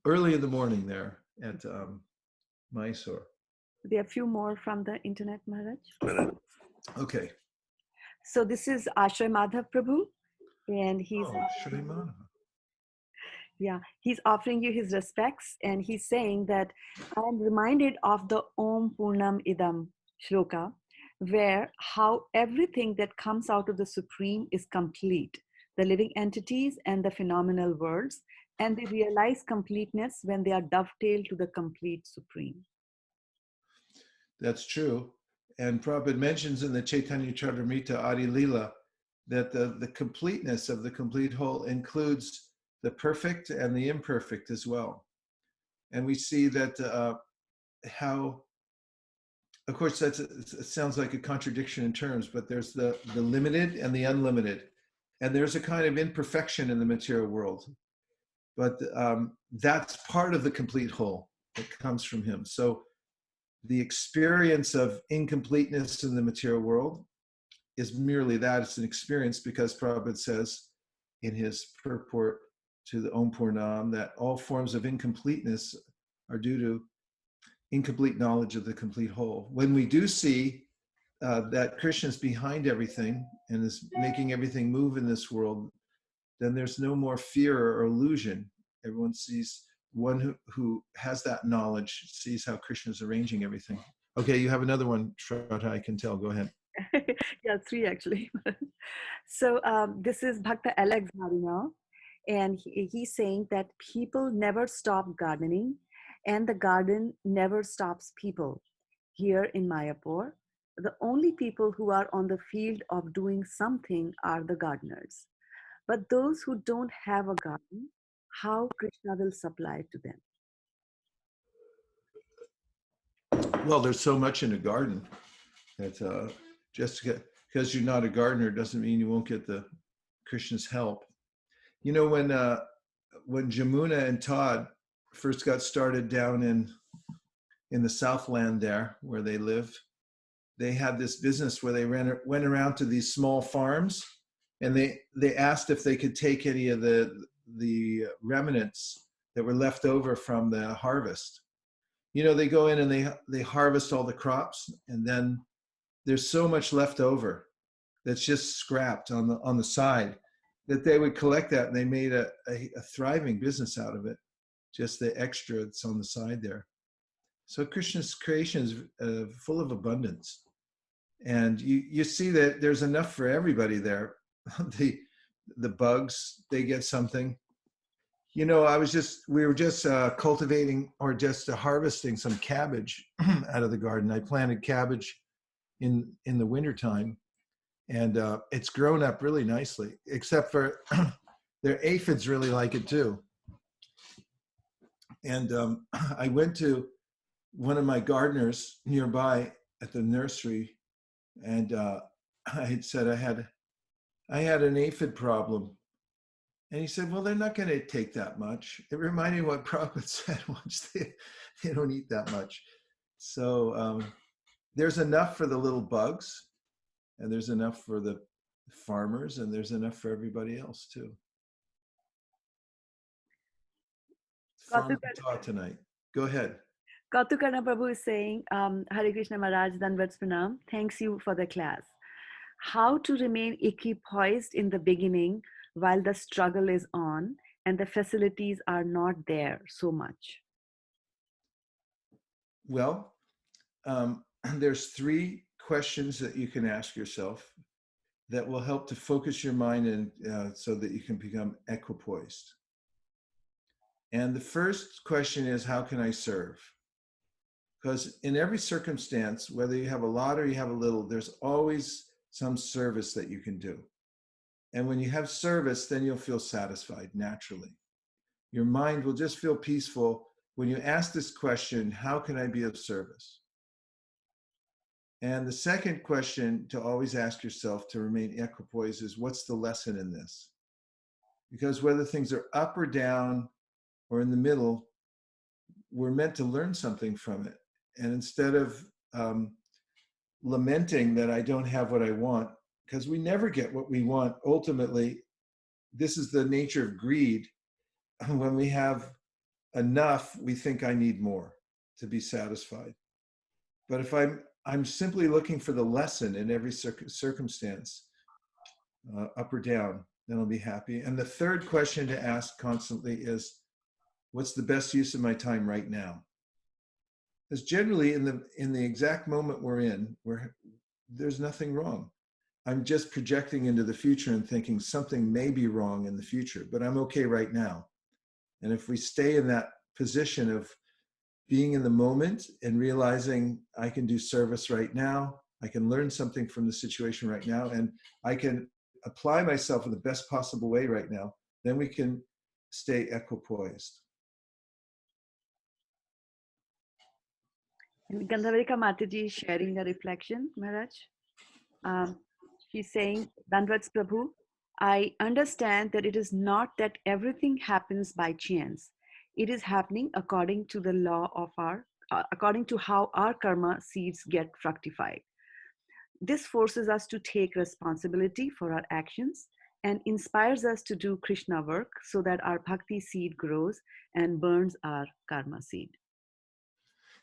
early in the morning there at Mysore. There are a few more from the internet, Maharaj. Okay. So this is Ashray Madhav Prabhu, and he's Shri Madhav. Yeah, he's offering you his respects, and he's saying that I am reminded of the Om Purnam Idam shloka, where how everything that comes out of the Supreme is complete, the living entities and the phenomenal worlds, and they realize completeness when they are dovetailed to the complete Supreme. That's true. And Prabhupada mentions in the Chaitanya Charitamrita Adi Lila that the completeness of the complete whole includes the perfect and the imperfect as well. And we see that how, of course, it sounds like a contradiction in terms, but there's the limited and the unlimited. And there's a kind of imperfection in the material world. But that's part of the complete whole that comes from him. So the experience of incompleteness in the material world is merely that. It's an experience because Prabhupada says in his purport to the Om Purnam that all forms of incompleteness are due to incomplete knowledge of the complete whole. When we do see that Krishna is behind everything and is making everything move in this world, then there's no more fear or illusion. Everyone sees, one who has that knowledge sees how Krishna is arranging everything. Okay, you have another one, Shraddha, I can tell. Go ahead. Yeah, 3 actually. So this is Bhakta Alex now. And he's saying that people never stop gardening and the garden never stops people. Here in Mayapur, the only people who are on the field of doing something are the gardeners. But those who don't have a garden, how Krishna will supply to them? Well, there's so much in a garden that just because you're not a gardener doesn't mean you won't get the Krishna's help. You know, when Jamuna and Todd first got started down in the Southland there where they live, they had this business where they went around to these small farms and they asked if they could take any of the remnants that were left over from the harvest. You know, they go in and they harvest all the crops, and then there's so much left over that's just scrapped on the side that they would collect that, and they made a thriving business out of it, just the extra that's on the side there. So Krishna's creation is full of abundance. And you see that there's enough for everybody there. The bugs, they get something. You know, we were just cultivating or just harvesting some cabbage out of the garden. I planted cabbage in the wintertime, and it's grown up really nicely, except for their aphids really like it too. And I went to one of my gardeners nearby at the nursery, and I had said I had an aphid problem. And he said, well, they're not going to take that much. It reminded me what Prabhupada said once, they don't eat that much. So there's enough for the little bugs, and there's enough for the farmers, and there's enough for everybody else too. Farmer talk tonight. Go ahead. Kautukana Prabhu is saying, Hare Krishna Maharaj, Danvats Pranam, thanks you for the class. How to remain equipoised in the beginning while the struggle is on and the facilities are not there so much? Well, there's 3 questions that you can ask yourself that will help to focus your mind and so that you can become equipoised. And the first question is, how can I serve? Because in every circumstance, whether you have a lot or you have a little, there's always some service that you can do. And when you have service, then you'll feel satisfied naturally. Your mind will just feel peaceful when you ask this question, how can I be of service? And the second question to always ask yourself to remain equipoised is, what's the lesson in this? Because whether things are up or down or in the middle, we're meant to learn something from it. And instead of lamenting that I don't have what I want, because we never get what we want. Ultimately, this is the nature of greed. When we have enough, we think I need more to be satisfied. But if I'm simply looking for the lesson in every circumstance, up or down, then I'll be happy. And the third question to ask constantly is, what's the best use of my time right now? Because generally in the exact moment we're in, there's nothing wrong. I'm just projecting into the future and thinking something may be wrong in the future, but I'm okay right now. And if we stay in that position of being in the moment and realizing I can do service right now, I can learn something from the situation right now, and I can apply myself in the best possible way right now, then we can stay equipoised. And Gandhavarika Mataji is sharing a reflection, Maharaj. She's saying, Dandavats Prabhu, I understand that it is not that everything happens by chance. It is happening according to the law of according to how our karma seeds get fructified. This forces us to take responsibility for our actions and inspires us to do Krishna work so that our bhakti seed grows and burns our karma seed.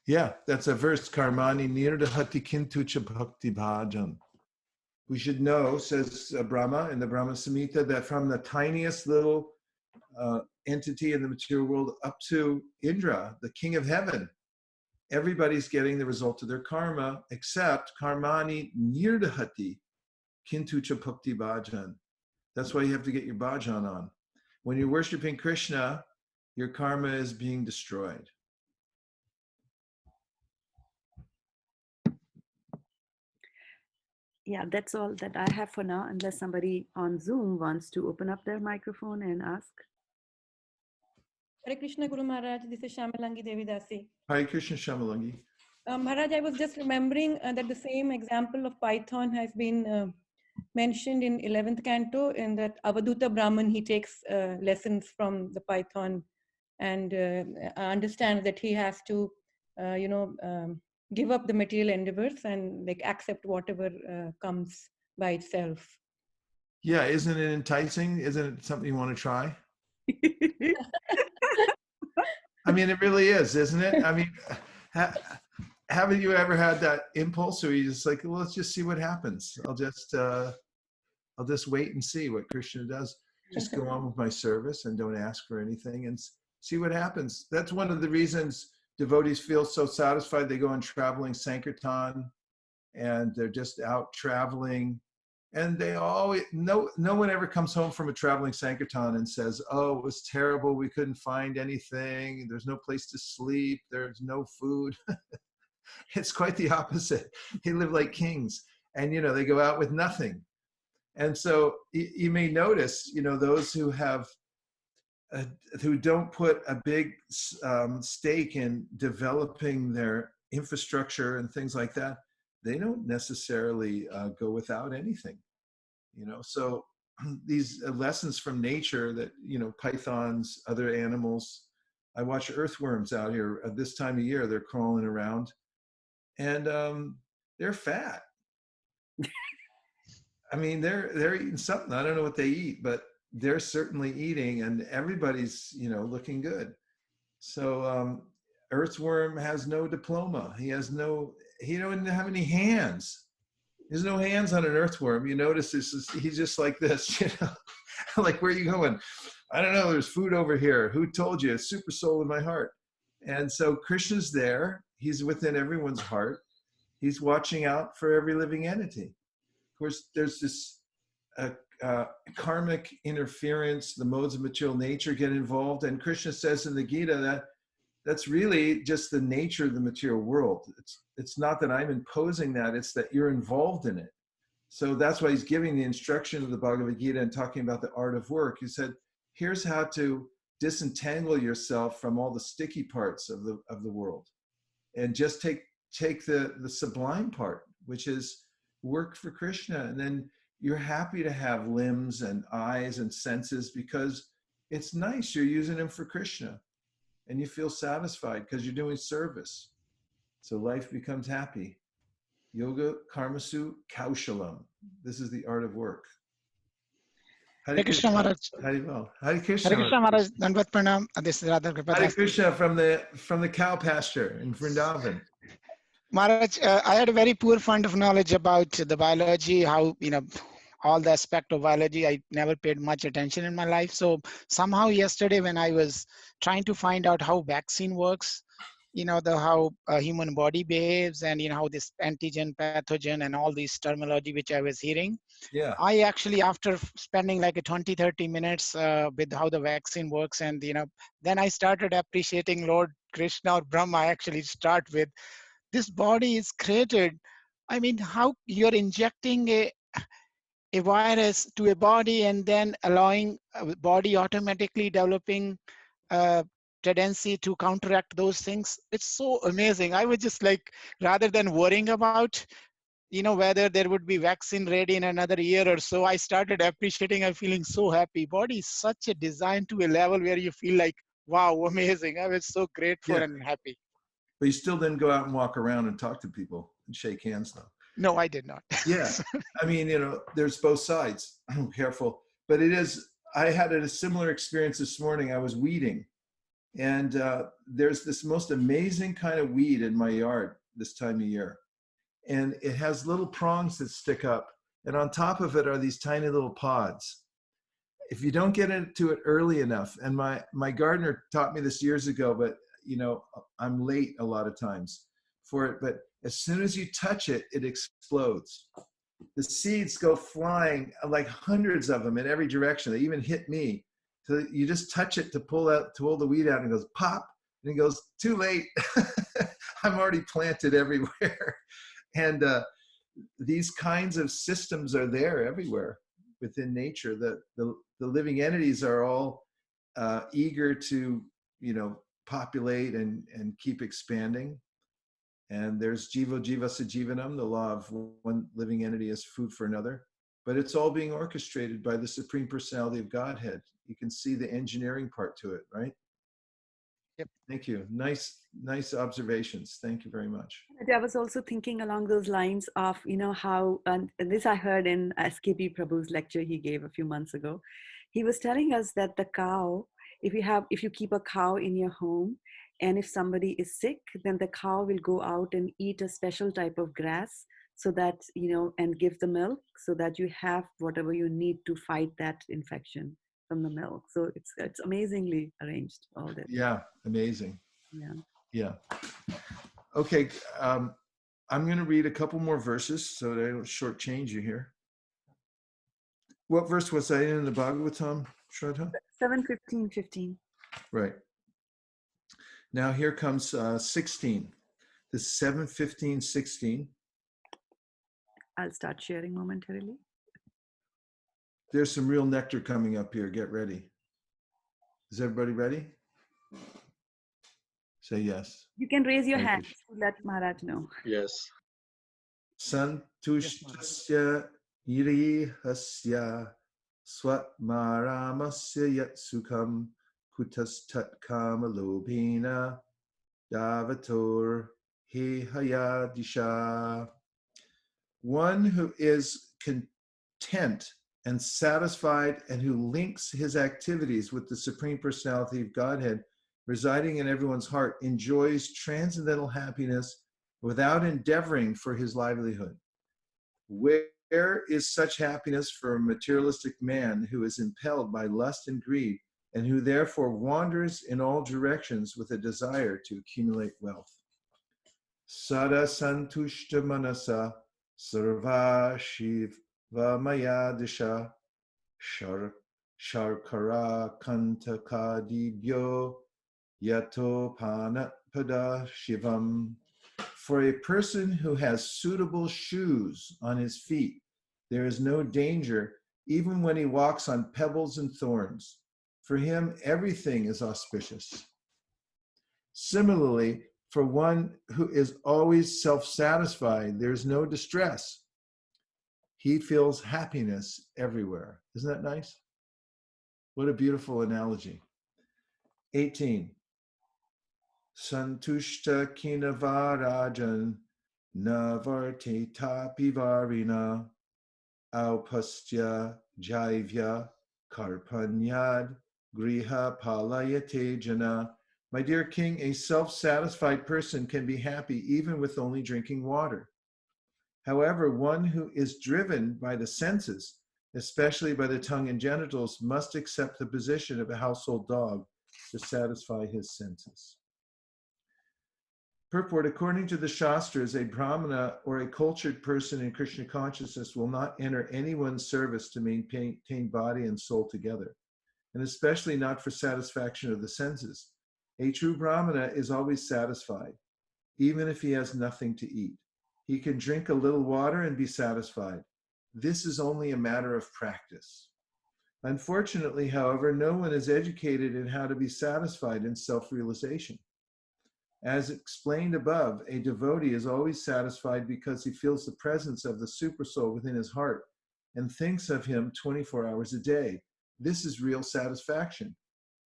Yeah, that's a verse, Karmani nirdahati kintucha bhakti bhajan. We should know, says Brahma in the Brahma Samhita, that from the tiniest little entity in the material world up to Indra, the king of heaven, everybody's getting the result of their karma, except karmani nirdahati kintucha bhakti bhajan. That's why you have to get your bhajan on. When you're worshiping Krishna, your karma is being destroyed. Yeah, that's all that I have for now, unless somebody on Zoom wants to open up their microphone and ask. Hare Krishna Guru Maharaj, this is Shamalangi Devi Dasi. Hare Krishna Shamalangi. Maharaj, I was just remembering that the same example of Python has been mentioned in 11th canto, in that Avadhuta Brahman, he takes lessons from the Python and understands that he has to, give up the material endeavors and like accept whatever comes by itself. Yeah, isn't it enticing? Isn't it something you want to try? I mean, it really is, isn't it? I mean, haven't you ever had that impulse where you just like, well, let's just see what happens. I'll just wait and see what Krishna does. Just go on with my service and don't ask for anything and see what happens. That's one of the reasons devotees feel so satisfied. They go on traveling Sankirtan and they're just out traveling. And they always, no one ever comes home from a traveling Sankirtan and says, oh, it was terrible, we couldn't find anything, there's no place to sleep, there's no food. It's quite the opposite. They live like kings, and they go out with nothing. And so you may notice, those who have who don't put a big stake in developing their infrastructure and things like that, they don't necessarily go without anything. So these lessons from nature that, pythons, other animals, I watch earthworms out here at this time of year, they're crawling around, and they're fat. I mean, they're eating something. I don't know what they eat, but they're certainly eating, and everybody's, looking good. So earthworm has no diploma. He doesn't have any hands. There's no hands on an earthworm. You notice he's just like this, like, where are you going? I don't know, there's food over here. Who told you? It's super soul in my heart. And so Krishna's there. He's within everyone's heart. He's watching out for every living entity. Of course, there's this karmic interference. The modes of material nature get involved. And Krishna says in the Gita that that's really just the nature of the material world. It's not that I'm imposing that, it's that you're involved in it. So that's why he's giving the instruction of the Bhagavad Gita and talking about the art of work. He said, here's how to disentangle yourself from all the sticky parts of the world, and just take the sublime part, which is work for Krishna. And then you're happy to have limbs and eyes and senses because it's nice. You're using them for Krishna. And you feel satisfied because you're doing service. So life becomes happy. Yoga Karmasu Kaushalam. This is the art of work. Hare Krishna Maharaj. Hare Krishna. Hare Krishna Maharaj. Dandavat Pranam. This is Radha Kripadas. Hare Krishna from the cow pasture in Vrindavan. Maharaj, I had a very poor fund of knowledge about the biology, how, all the aspect of biology. I never paid much attention in my life. So somehow yesterday when I was trying to find out how vaccine works, how a human body behaves, and how this antigen, pathogen, and all these terminology which I was hearing. Yeah. I actually, after spending like a 20-30 minutes with how the vaccine works, and then I started appreciating Lord Krishna or Brahma. I actually start with this body is created. I mean, how you're injecting a virus to a body and then allowing a body automatically developing tendency to counteract those things. It's so amazing. I was just like, rather than worrying about, whether there would be vaccine ready in another year or so, I started appreciating. I'm feeling so happy. Body is such a design to a level where you feel like, wow, amazing. I was so grateful and happy. But you still didn't go out and walk around and talk to people and shake hands, though. No, I did not. Yeah. I mean, there's both sides. Careful. But I had a similar experience this morning. I was weeding. And there's this most amazing kind of weed in my yard this time of year. And it has little prongs that stick up. And on top of it are these tiny little pods. If you don't get into it early enough, and my gardener taught me this years ago, but I'm late a lot of times for it. But as soon as you touch it, it explodes. The seeds go flying, like hundreds of them in every direction. They even hit me. So you just touch it to pull the weed out, and it goes pop, and it goes, too late. I'm already planted everywhere. And these kinds of systems are there everywhere within nature. The living entities are all eager to, populate and keep expanding. And there's jiva sajivanam, the law of one living entity as food for another. But it's all being orchestrated by the Supreme Personality of Godhead. You can see the engineering part to it, right? Yep. Thank you. Nice observations. Thank you very much. I was also thinking along those lines of, how, and this I heard in SKP Prabhu's lecture he gave a few months ago. He was telling us that the cow, if you keep a cow in your home, and if somebody is sick, then the cow will go out and eat a special type of grass, so that, and give the milk, so that you have whatever you need to fight that infection from the milk. So it's amazingly arranged, all that. Yeah, amazing. Yeah. Yeah. Okay. I'm going to read a couple more verses so that I don't shortchange you here. What verse was I in the Bhagavatam, Shraddha? 7:15:15. Right. Now here comes 16. This 7:15:16. I'll start sharing momentarily. There's some real nectar coming up here. Get ready. Is everybody ready? Say yes. You can raise your Thank hand you. to let Maharaj know. Yes. Santushtasya irihasya swatmaramasya yat sukham kutastat kamalobhina davator hehayadisha. One who is content and satisfied and who links his activities with the Supreme Personality of Godhead residing in everyone's heart enjoys transcendental happiness without endeavoring for his livelihood. Where is such happiness for a materialistic man who is impelled by lust and greed and who therefore wanders in all directions with a desire to accumulate wealth? Sada santushta manasa sarva shiva maya disha sharkara kantakadibhyo yato panatpada shivam. For a person who has suitable shoes on his feet, there is no danger even when he walks on pebbles and thorns. For him, everything is auspicious. Similarly, for one who is always self-satisfied, there's no distress. He feels happiness everywhere. Isn't that nice? What a beautiful analogy. 18. Santushta kinavarajan navarte tapivarina aupastya jaivya karpanyad griha palayate jana. My dear king, a self-satisfied person can be happy even with only drinking water. However, one who is driven by the senses, especially by the tongue and genitals, must accept the position of a household dog to satisfy his senses. Purport: according to the Shastras, a Brahmana or a cultured person in Krishna consciousness will not enter anyone's service to maintain body and soul together, and especially not for satisfaction of the senses. A true Brahmana is always satisfied, even if he has nothing to eat. He can drink a little water and be satisfied. This is only a matter of practice. Unfortunately, however, no one is educated in how to be satisfied in self-realization. As explained above, a devotee is always satisfied because he feels the presence of the Supersoul within his heart and thinks of him 24 hours a day. This is real satisfaction.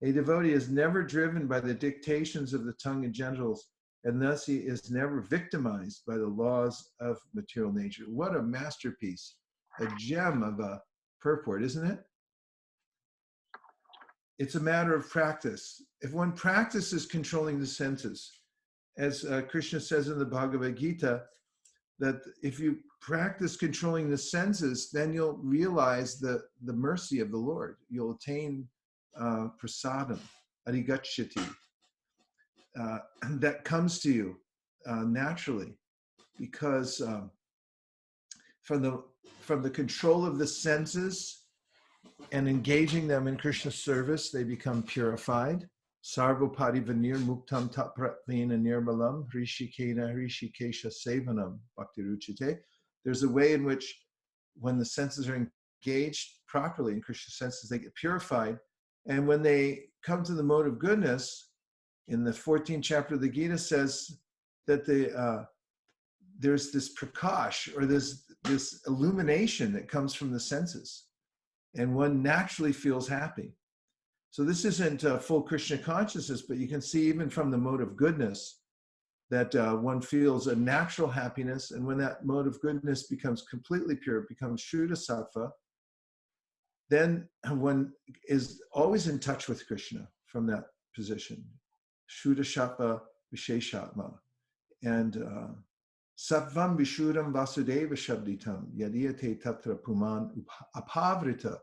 A devotee is never driven by the dictations of the tongue and genitals, and thus he is never victimized by the laws of material nature. What a masterpiece, a gem of a purport, isn't it? It's a matter of practice. If one practices controlling the senses, as Krishna says in the Bhagavad Gita, that if you practice controlling the senses, then you'll realize the mercy of the Lord. You'll attain prasadam, arigacchati. That comes to you naturally, because from the control of the senses and engaging them in Krishna's service, they become purified. Sarvopati vanir muktam tapratvena nirmalam rishikena rishikesha sevanam bhakti ruchite. There's a way in which when the senses are engaged properly in Krishna's senses, they get purified. And when they come to the mode of goodness, in the 14th chapter of the Gita says that there's this prakash, or this illumination that comes from the senses, and one naturally feels happy. So this isn't full Krishna consciousness, but you can see even from the mode of goodness that one feels a natural happiness, and when that mode of goodness becomes completely pure, it becomes Shuddha Sattva, then one is always in touch with Krishna from that position. Shuddha Sattva Visheshatma. And Sattvam Vishuddham Vasudeva Shabditam Yadiyate Tatra Puman Apavrita.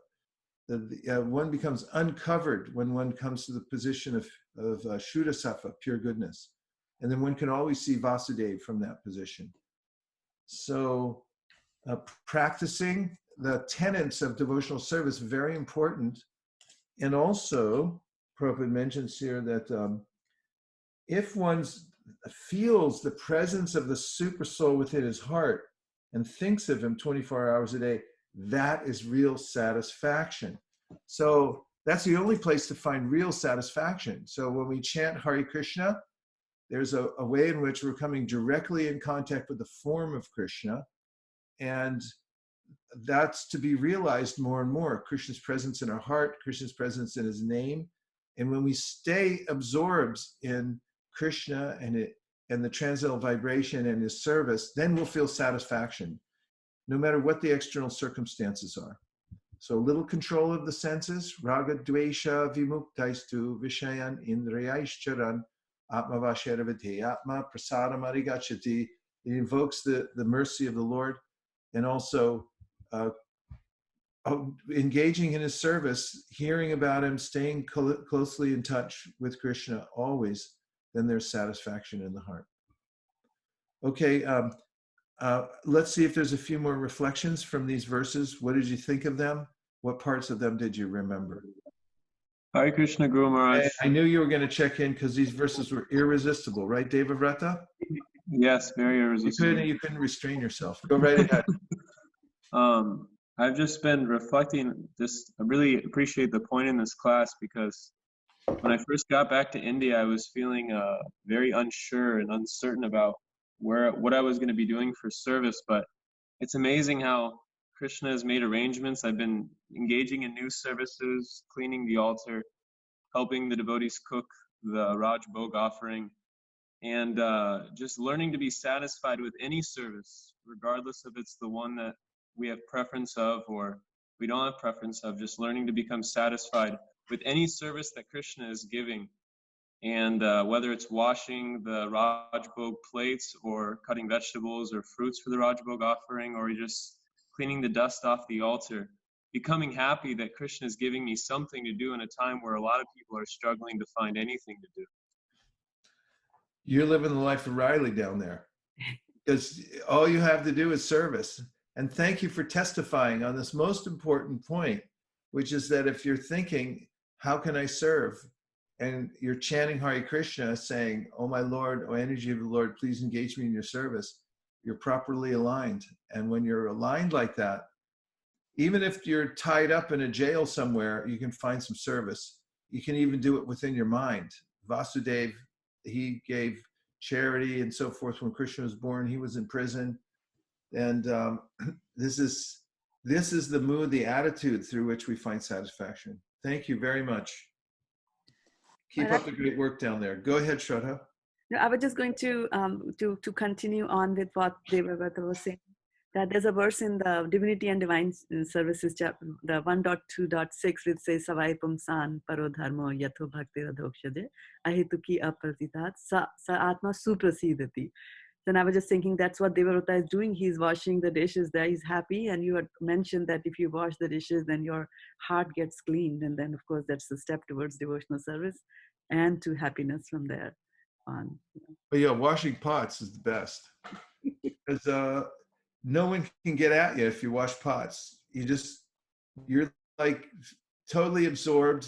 One becomes uncovered when one comes to the position of Shuddha Sattva, pure goodness. And then one can always see Vasudeva from that position. So practicing the tenets of devotional service, very important. And also, Prabhupada mentions here that if one feels the presence of the super soul within his heart and thinks of him 24 hours a day, that is real satisfaction. So that's the only place to find real satisfaction. So when we chant Hare Krishna, there's a way in which we're coming directly in contact with the form of Krishna, and that's to be realized more and more. Krishna's presence in our heart, Krishna's presence in his name. And when we stay absorbed in Krishna and the transcendental vibration and his service, then we'll feel satisfaction, no matter what the external circumstances are. So a little control of the senses, raga dvesha vimuktaistu vishayan indrayaishcharan atma vasharavati atma prasadam arigachati. It invokes the mercy of the Lord, and also engaging in his service, hearing about him, staying closely in touch with Krishna always, then there's satisfaction in the heart. Okay, let's see if there's a few more reflections from these verses. What did you think of them? What parts of them did you remember? Hare Krishna, Guru Maharaj. I knew you were going to check in because these verses were irresistible, right, Devavrata? Yes, very irresistible. You couldn't restrain yourself. Go right ahead. I've just been reflecting, I really appreciate the point in this class, because when I first got back to India, I was feeling very unsure and uncertain about what I was going to be doing for service. But it's amazing how Krishna has made arrangements. I've been engaging in new services, cleaning the altar, helping the devotees cook the Raj Bhog offering, and just learning to be satisfied with any service, regardless if it's the one that we have preference of or we don't have preference of, just learning to become satisfied with any service that Krishna is giving. And whether it's washing the Raj Bhog plates or cutting vegetables or fruits for the Raj Bhog offering, or just cleaning the dust off the altar, becoming happy that Krishna is giving me something to do in a time where a lot of people are struggling to find anything to do. You're living the life of Riley down there, because all you have to do is service. And thank you for testifying on this most important point, which is that if you're thinking, how can I serve? And you're chanting Hare Krishna, saying, oh my Lord, oh energy of the Lord, please engage me in your service, you're properly aligned. And when you're aligned like that, even if you're tied up in a jail somewhere, you can find some service. You can even do it within your mind. Vasudev, he gave charity and so forth when Krishna was born. He was in prison. And this is the mood, the attitude through which we find satisfaction. Thank you very much. Keep up the great work down there. Go ahead, Shraddha. No, I was just going to continue on with what Devavrata was saying. That there's a verse in the Divinity and Divine Services chapter, the 1.2.6, which says Savai Pumsan Paro Dharmo Yatho Bhakti Radhokshade Ahituki Apratitat Sa Atma Suprasidati. Then I was just thinking that's what Devavrata is doing. He's washing the dishes there. He's happy. And you had mentioned that if you wash the dishes, then your heart gets cleaned. And then, of course, that's the step towards devotional service and to happiness from there on. But yeah, washing pots is the best. Because no one can get at you if you wash pots. You're like totally absorbed.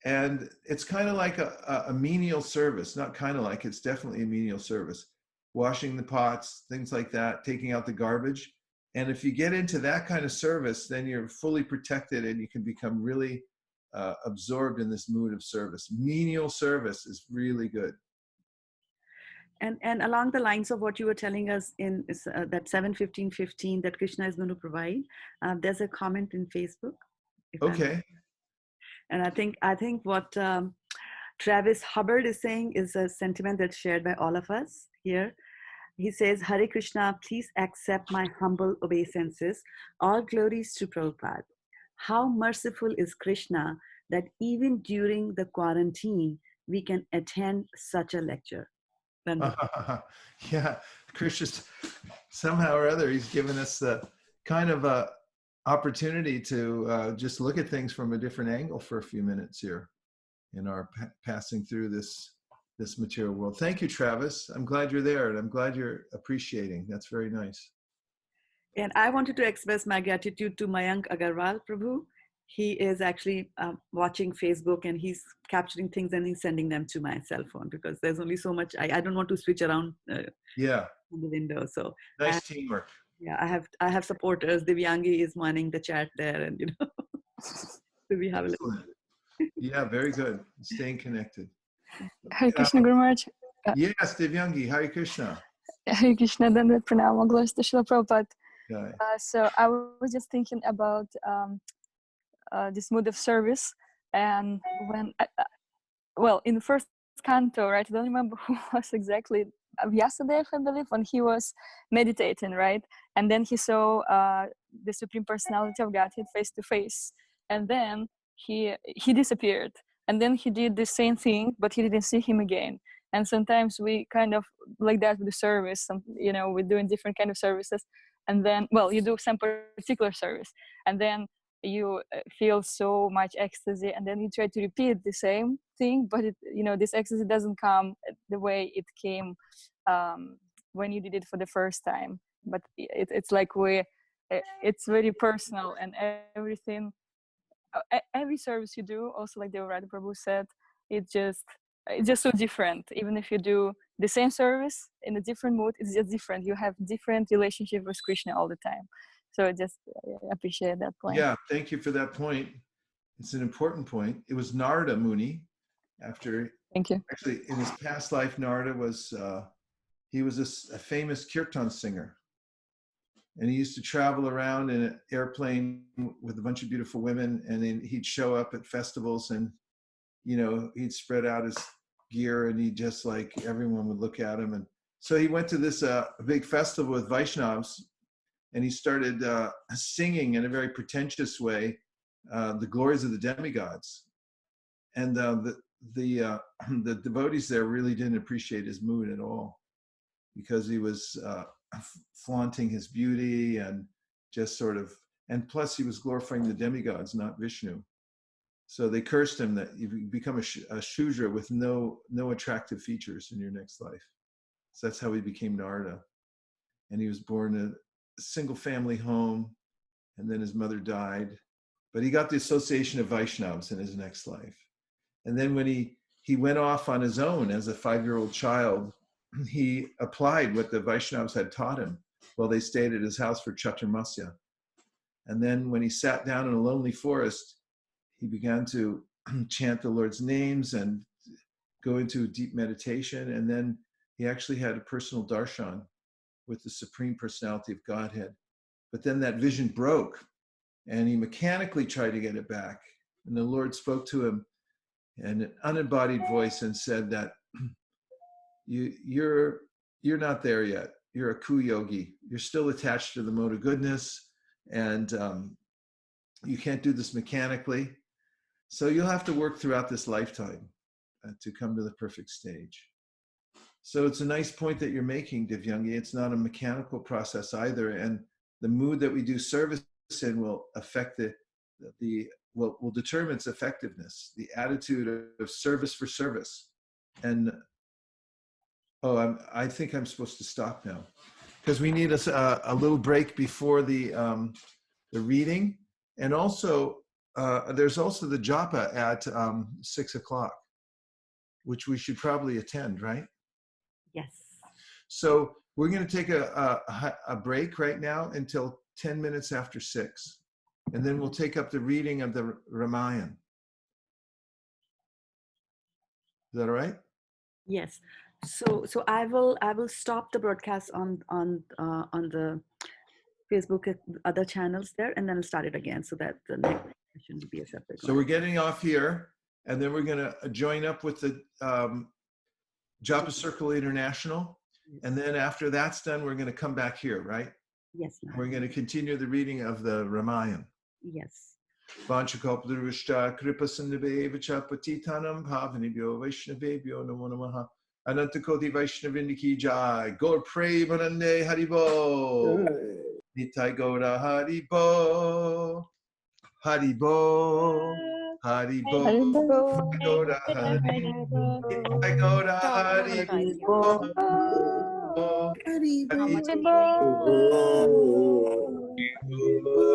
And it's kind of like a menial service. Not kind of like, it's definitely a menial service. Washing the pots, things like that, taking out the garbage. And if you get into that kind of service, then you're fully protected and you can become really absorbed in this mood of service. Menial service is really good. And along the lines of what you were telling us in that 7:15:15 that Krishna is going to provide, there's a comment in Facebook. Okay. And I think what Travis Hubbard is saying is a sentiment that's shared by all of us here. He says, Hare Krishna, please accept my humble obeisances. All glories to Prabhupada. How merciful is Krishna that even during the quarantine, we can attend such a lecture. Yeah, Krishna, somehow or other, he's given us the kind of a opportunity to just look at things from a different angle for a few minutes here in our passing through this material world. Thank you, Travis. I'm glad you're there, and I'm glad you're appreciating. That's very nice. And I wanted to express my gratitude to Mayank Agarwal, Prabhu. He is actually watching Facebook and he's capturing things and he's sending them to my cell phone because there's only so much. I don't want to switch around Yeah. on the window. So Nice teamwork. Yeah, I have supporters. Divyangi is manning the chat there, and so we have a little. Yeah, very good. Staying connected. Hare Krishna Guru Maharaj. Yes, Divyangi. Hare Krishna. Hare Krishna, Dandavat Pranam, glories to Srila Prabhupada. Yeah. So I was just thinking about this mood of service, and when well, in the first canto, right? I don't remember who was exactly. Yesterday, I believe, when he was meditating, right? And then he saw the Supreme Personality of Godhead face to face, and then he disappeared. And then he did the same thing, but he didn't see him again. And sometimes we kind of like that with the service. We're doing different kind of services, and then, well, you do some particular service, and then you feel so much ecstasy, and then you try to repeat the same thing, but this ecstasy doesn't come the way it came when you did it for the first time. But it's like it's very personal, and everything, every service you do, also like the Radha Prabhu said, it's just so different. Even if you do the same service in a different mood, it's just different. You have different relationship with Krishna all the time. So I just appreciate that point. Yeah, thank you for that point. It's an important point. It was Narada Muni. Thank you. Actually, in his past life, Narada was he was a famous kirtan singer, and he used to travel around in an airplane with a bunch of beautiful women, and then he'd show up at festivals, and he'd spread out his gear, and he just like everyone would look at him. And so he went to this big festival with Vaishnavas. And he started singing in a very pretentious way the glories of the demigods, and the devotees there really didn't appreciate his mood at all, because he was flaunting his beauty and just sort of, and plus he was glorifying the demigods, not Vishnu. So they cursed him that you become a Shudra with no attractive features in your next life. So that's how he became Narada, and he was born in a single family home, and then his mother died, but he got the association of Vaishnavas in his next life. And then when he went off on his own as a 5-year-old child, he applied what the Vaishnavas had taught him while they stayed at his house for Chaturmasya. And then when he sat down in a lonely forest, he began to chant the Lord's names and go into deep meditation. And then he actually had a personal darshan with the Supreme Personality of Godhead. But then that vision broke, and he mechanically tried to get it back. And the Lord spoke to him in an unembodied voice and said that you're not there yet. You're a kuyogi. You're still attached to the mode of goodness, and you can't do this mechanically. So you'll have to work throughout this lifetime to come to the perfect stage. So it's a nice point that you're making, Divyangi. It's not a mechanical process either, and the mood that we do service in will affect will determine its effectiveness. The attitude of service for service. And I think I'm supposed to stop now, because we need a little break before the reading, and also there's also the japa at 6 o'clock, which we should probably attend, right? Yes. So we're going to take a break right now until 10 minutes after 6. And then we'll take up the reading of the Ramayana. Is that all right? Yes. So I will stop the broadcast on the Facebook other channels there, and then I'll start it again so that the next session will be a separate one. So we're getting off here, and then we're going to join up with the Japa Circle International. And then after that's done, we're going to come back here, right? Yes. We're going to continue the reading of the Ramayana. Yes. Vanchakalpadurvishta kripasandhavevacha patitanam bhavanibhyo vaishnavebhyo namo namaha anantakoti vaishnavindiki jai gaur premanande haribo nitai gaura haribo haribo haribo gaura haribo nitai gaura haribo haribo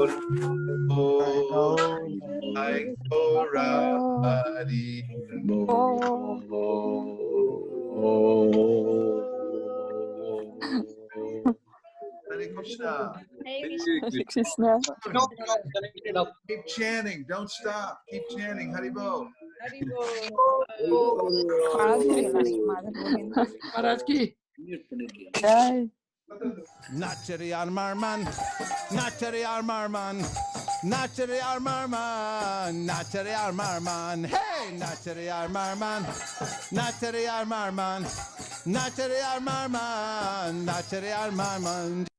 Hai Gaurari Hare Krishna. Hare Krishna. Keep chanting. Don't stop. Keep chanting. Hari Bo. Maharaj ki. Jai. Nachari Armarman, Nachari Armarman, Nachari Armarman, Nachari Armarman, hey, Nachari Armarman, Nachari Armarman, Nachari Armarman, Nachari Armarman.